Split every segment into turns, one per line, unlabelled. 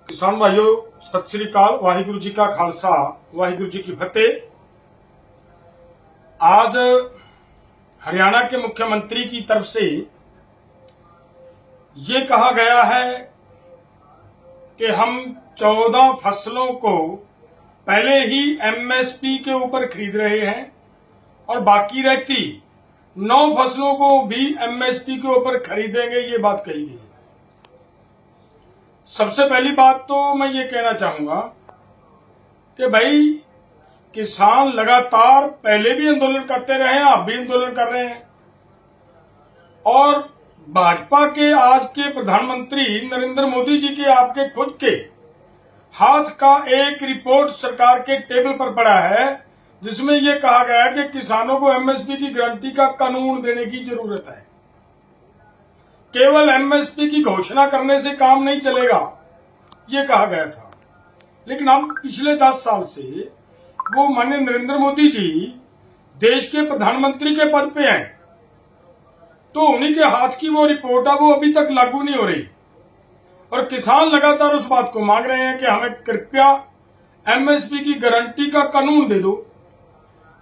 किसान भाइयों सत श्री अकाल। वाहिगुरु जी का खालसा वाहिगुरु जी की फतेह। आज हरियाणा के मुख्यमंत्री की तरफ से ये कहा गया है कि हम 14 फसलों को पहले ही एमएसपी के ऊपर खरीद रहे हैं और बाकी रहती 9 फसलों को भी एमएसपी के ऊपर खरीदेंगे, ये बात कही गई। सबसे पहली बात तो मैं ये कहना चाहूंगा कि भाई किसान लगातार पहले भी आंदोलन करते रहे हैं, अब भी आंदोलन कर रहे हैं। और भाजपा के आज के प्रधानमंत्री नरेंद्र मोदी जी के आपके खुद के हाथ का एक रिपोर्ट सरकार के टेबल पर पड़ा है जिसमें यह कहा गया है कि किसानों को एमएसपी की गारंटी का कानून देने की जरूरत है। केवल एमएसपी की घोषणा करने से काम नहीं चलेगा, ये कहा गया था। लेकिन अब पिछले 10 साल से वो माननीय नरेंद्र मोदी जी देश के प्रधानमंत्री के पद पे हैं, तो उन्हीं के हाथ की वो रिपोर्ट है वो अभी तक लागू नहीं हो रही। और किसान लगातार उस बात को मांग रहे हैं कि हमें कृपया एमएसपी की गारंटी का कानून दे दो।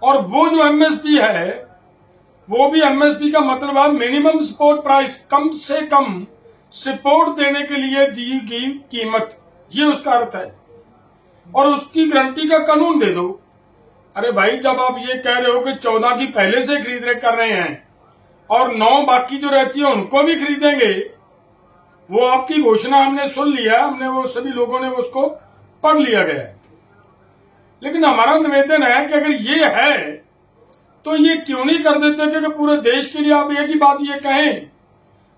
और वो जो एमएसपी है वो भी एमएसपी का मतलब है मिनिमम सपोर्ट प्राइस, कम से कम सपोर्ट देने के लिए दी गई कीमत, ये उसका अर्थ है। और उसकी गारंटी का कानून दे दो। अरे भाई, जब आप ये कह रहे हो कि 14 की पहले से कर रहे हैं और 9 बाकी जो रहती है उनको भी खरीदेंगे, वो आपकी घोषणा हमने सुन लिया, हमने वो सभी लोगों ने उसको पढ़ लिया गया। लेकिन हमारा निवेदन है कि अगर ये है तो ये क्यों नहीं कर देते कि पूरे देश के लिए आप एक ही बात ये कहें।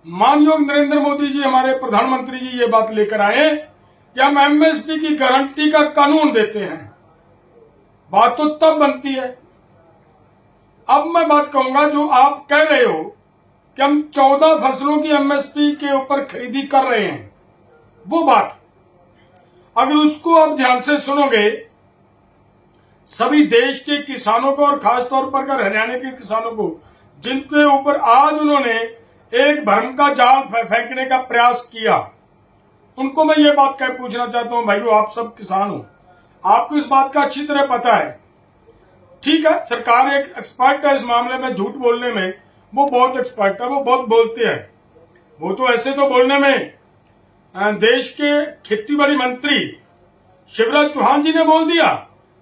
मानयोग नरेंद्र मोदी जी हमारे प्रधानमंत्री जी ये बात लेकर आए कि हम एमएसपी की गारंटी का कानून देते हैं। बात तो तब बनती है। अब मैं बात कहूंगा, जो आप कह रहे हो कि हम 14 फसलों की एमएसपी के ऊपर खरीदी कर रहे हैं, वो बात अगर उसको आप ध्यान से सुनोगे, सभी देश के किसानों को और खासतौर पर हरियाणा के किसानों को जिनके ऊपर आज उन्होंने एक भ्रम का जाल फेंकने का प्रयास किया, उनको मैं ये बात कह पूछना चाहता हूं, भाइयों आप सब किसान हो, आपको इस बात का अच्छी तरह पता है। ठीक है, सरकार एक एक्सपर्ट है इस मामले में, झूठ बोलने में वो बहुत एक्सपर्ट है, वो बहुत बोलते हैं। वो तो ऐसे तो बोलने में देश के खेती बाड़ी मंत्री शिवराज चौहान जी ने बोल दिया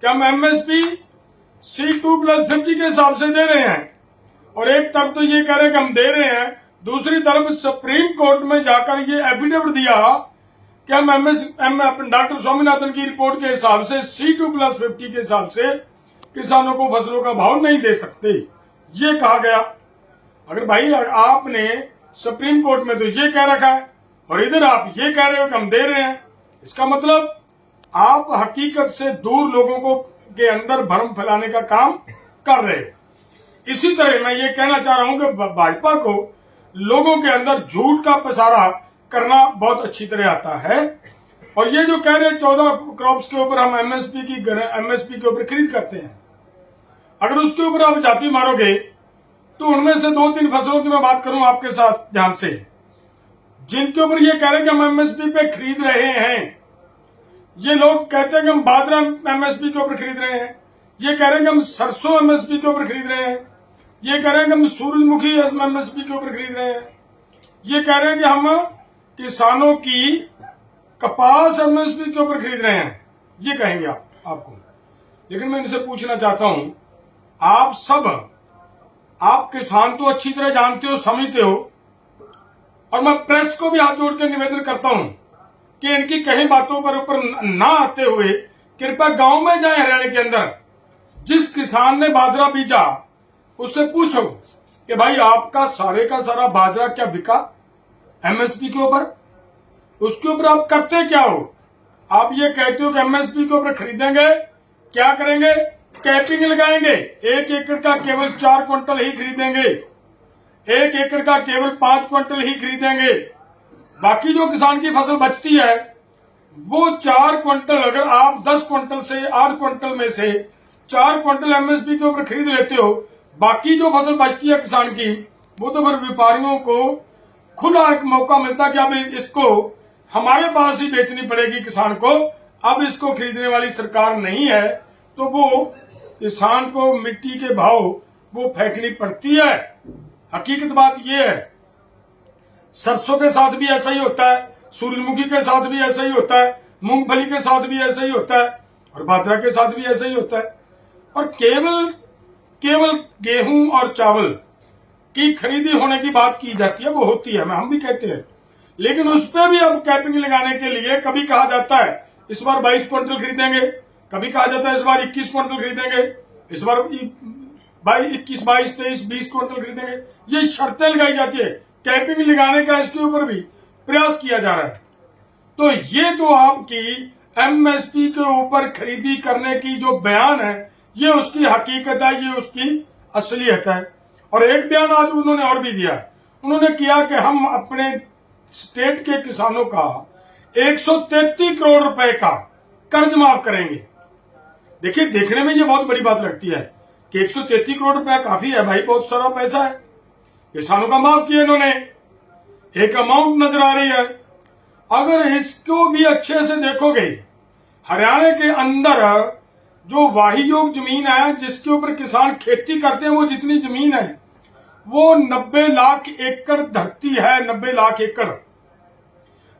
कि हम एमएसपी C2+50 के हिसाब से दे रहे हैं। और एक तरफ तो ये कह रहे कि हम दे रहे हैं, दूसरी तरफ सुप्रीम कोर्ट में जाकर ये एफिडेविट दिया कि हम डॉक्टर स्वामीनाथन की रिपोर्ट के हिसाब से C2+50 के हिसाब से किसानों को फसलों का भाव नहीं दे सकते, ये कहा गया। अगर भाई आपने सुप्रीम कोर्ट में तो ये कह रखा है और इधर आप ये कह रहे हो कि हम दे रहे हैं, इसका मतलब आप हकीकत से दूर लोगों को के अंदर भ्रम फैलाने का काम कर रहे हैं। इसी तरह मैं ये कहना चाह रहा हूं कि भाजपा को लोगों के अंदर झूठ का पसारा करना बहुत अच्छी तरह आता है। और ये जो कह रहे हैं 14 क्रॉप्स के ऊपर हम एमएसपी के ऊपर खरीद करते हैं, अगर उसके ऊपर आप जाती मारोगे तो उनमें से 2-3 फसलों की मैं बात करूं आपके साथ ध्यान से, जिनके ऊपर ये कह रहे हैं कि हम एमएसपी पे खरीद रहे हैं। ये लोग कहते हैं कि हम बाजरा एमएसपी के ऊपर खरीद रहे हैं, ये कह रहे हैं कि हम सरसों एमएसपी के ऊपर खरीद रहे हैं, ये कह रहे हैं कि हम सूरजमुखी एमएसपी के ऊपर खरीद रहे हैं, ये कह रहे हैं कि हम किसानों की कपास एमएसपी के ऊपर खरीद रहे हैं, ये कहेंगे आपको। लेकिन मैं इनसे पूछना चाहता हूं, आप किसान तो अच्छी तरह जानते हो, समझते हो, और मैं प्रेस को भी हाथ जोड़ के निवेदन करता हूं कि इनकी कहीं बातों पर ऊपर ना आते हुए कृपया गांव में जाए हरियाणा के अंदर, जिस किसान ने बाजरा बीजा उससे पूछो कि भाई आपका सारे का सारा बाजरा क्या बिका एमएसपी के ऊपर, उसके ऊपर आप करते क्या हो। आप ये कहते हो कि एमएसपी के ऊपर खरीदेंगे, क्या करेंगे, कैपिंग लगाएंगे, 1 एकड़ का केवल 4 क्विंटल ही खरीदेंगे, 1 एकड़ का केवल 5 क्विंटल ही खरीदेंगे। बाकी जो किसान की फसल बचती है वो 4 क्विंटल, अगर आप 10 क्विंटल से 8 क्विंटल में से 4 क्विंटल एमएसपी के ऊपर खरीद लेते हो, बाकी जो फसल बचती है किसान की, वो तो फिर व्यापारियों को खुला एक मौका मिलता कि अब इसको हमारे पास ही बेचनी पड़ेगी किसान को। अब इसको खरीदने वाली सरकार नहीं है तो वो किसान को मिट्टी के भाव वो फेंकनी पड़ती है। हकीकत बात ये है। सरसों के साथ भी ऐसा ही होता है, सूरजमुखी के साथ भी ऐसा ही होता है, मूंगफली के साथ भी ऐसा ही होता है और बाजरा के साथ भी ऐसा ही होता है। और केवल गेहूं और चावल की खरीदी होने की बात की जाती है, वो होती है, हम भी कहते हैं। लेकिन उस पर भी अब कैपिंग लगाने के लिए कभी कहा जाता है इस बार 22 क्विंटल खरीदेंगे, कभी कहा जाता है इस बार 21 क्विंटल खरीदेंगे, इस बार 21, 22, 23, 20 क्विंटल खरीदेंगे। ये शर्तें लगाई जाती है, कैपिंग लगाने का इसके ऊपर भी प्रयास किया जा रहा है। तो ये तो आपकी एमएसपी के ऊपर खरीदी करने की जो बयान है, ये उसकी हकीकत है, ये उसकी असलियत है। और एक बयान आज उन्होंने और भी दिया, उन्होंने किया कि हम अपने स्टेट के किसानों का 133 करोड़ रुपए का कर्ज माफ करेंगे। देखिए, देखने में ये बहुत बड़ी बात लगती है कि 133 करोड़ रुपया काफी है भाई, बहुत सारा पैसा है। किसानों का माफ किया इन्होंने, एक अमाउंट नजर आ रही है। अगर इसको भी अच्छे से देखोगे, हरियाणा के अंदर जो वाही योग जमीन है जिसके ऊपर किसान खेती करते हैं, वो जितनी जमीन है वो 90 लाख एकड़ धरती है। 90 लाख एकड़,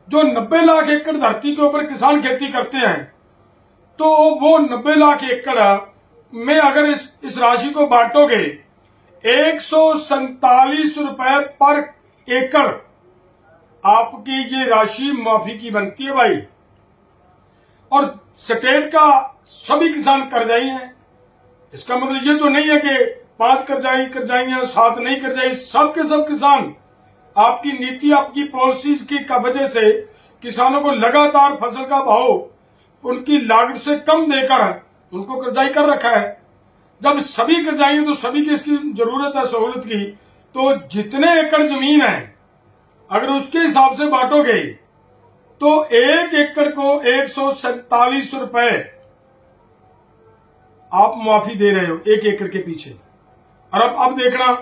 जो 90 लाख एकड़ धरती के ऊपर किसान खेती करते हैं, तो वो 90 लाख एकड़ में अगर इस राशि को बांटोगे 147 रुपए पर एकड़ आपकी ये राशि माफी की बनती है भाई। और स्टेट का सभी किसान कर्जाई हैं। इसका मतलब ये तो नहीं है कि 5 कर्जाई हैं, 7 नहीं कर्जाई, सब के सब किसान आपकी नीति, आपकी पॉलिसीज की वजह से किसानों को लगातार फसल का भाव उनकी लागत से कम देकर उनको कर्जाई कर रखा है। जब सभी कर्जाई तो सभी की इसकी जरूरत है सहूलत की, तो जितने एकड़ जमीन है अगर उसके हिसाब से बांटोगे तो एक एकड़ को 147 रुपए आप मुआफी दे रहे हो एक एकड़ के पीछे। और अब देखना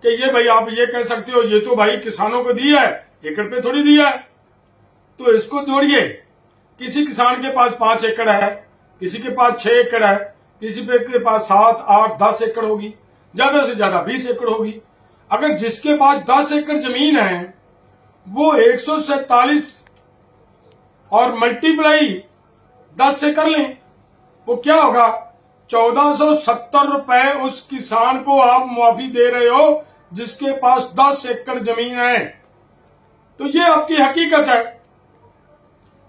कि ये भाई आप ये कह सकते हो ये तो भाई किसानों को दिया है, एकड़ पे थोड़ी दिया है। तो इसको जोड़िए, किसी किसान के पास 5 एकड़ है, किसी के पास 6 एकड़ है, किसी के पास 7, 8, 10 एकड़ होगी, ज्यादा से ज्यादा 20 एकड़ होगी। अगर जिसके पास 10 एकड़ जमीन है वो 147 और मल्टीप्लाई 10 से कर लें, वो क्या होगा, 1470 रुपए उस किसान को आप मुआफी दे रहे हो जिसके पास 10 एकड़ जमीन है। तो ये आपकी हकीकत है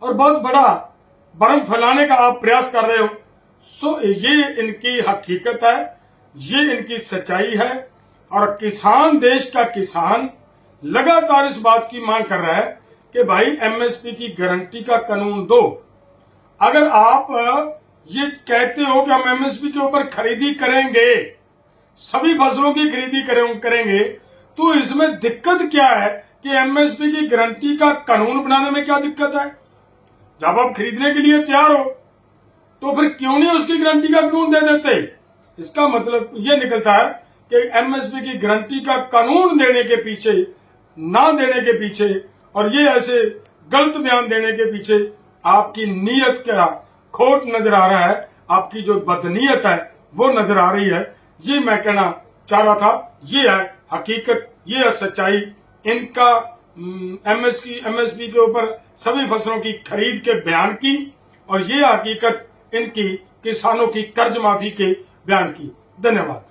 और बहुत बड़ा भ्रम फैलाने का आप प्रयास कर रहे हो। सो ये इनकी हकीकत है, ये इनकी सच्चाई है। और किसान, देश का किसान लगातार इस बात की मांग कर रहा है कि भाई एमएसपी की गारंटी का कानून दो। अगर आप ये कहते हो कि हम एमएसपी के ऊपर खरीदी करेंगे, सभी फसलों की खरीदी करेंगे, तो इसमें दिक्कत क्या है कि एमएसपी की गारंटी का कानून बनाने में क्या दिक्कत है? जब आप खरीदने के लिए तैयार हो तो फिर क्यों नहीं उसकी गारंटी का कानून दे देते? इसका मतलब ये निकलता है कि एमएसपी की गारंटी का कानून देने के पीछे, ना देने के पीछे और ये ऐसे गलत बयान देने के पीछे आपकी नीयत का खोट नजर आ रहा है, आपकी जो बदनीयत है वो नजर आ रही है। ये मैं कहना चाह रहा था। ये है हकीकत, ये है सच्चाई। इनका एमएसपी के ऊपर सभी फसलों की खरीद के बयान की, और ये हकीकत इनकी किसानों की कर्ज माफी के बयान की। धन्यवाद।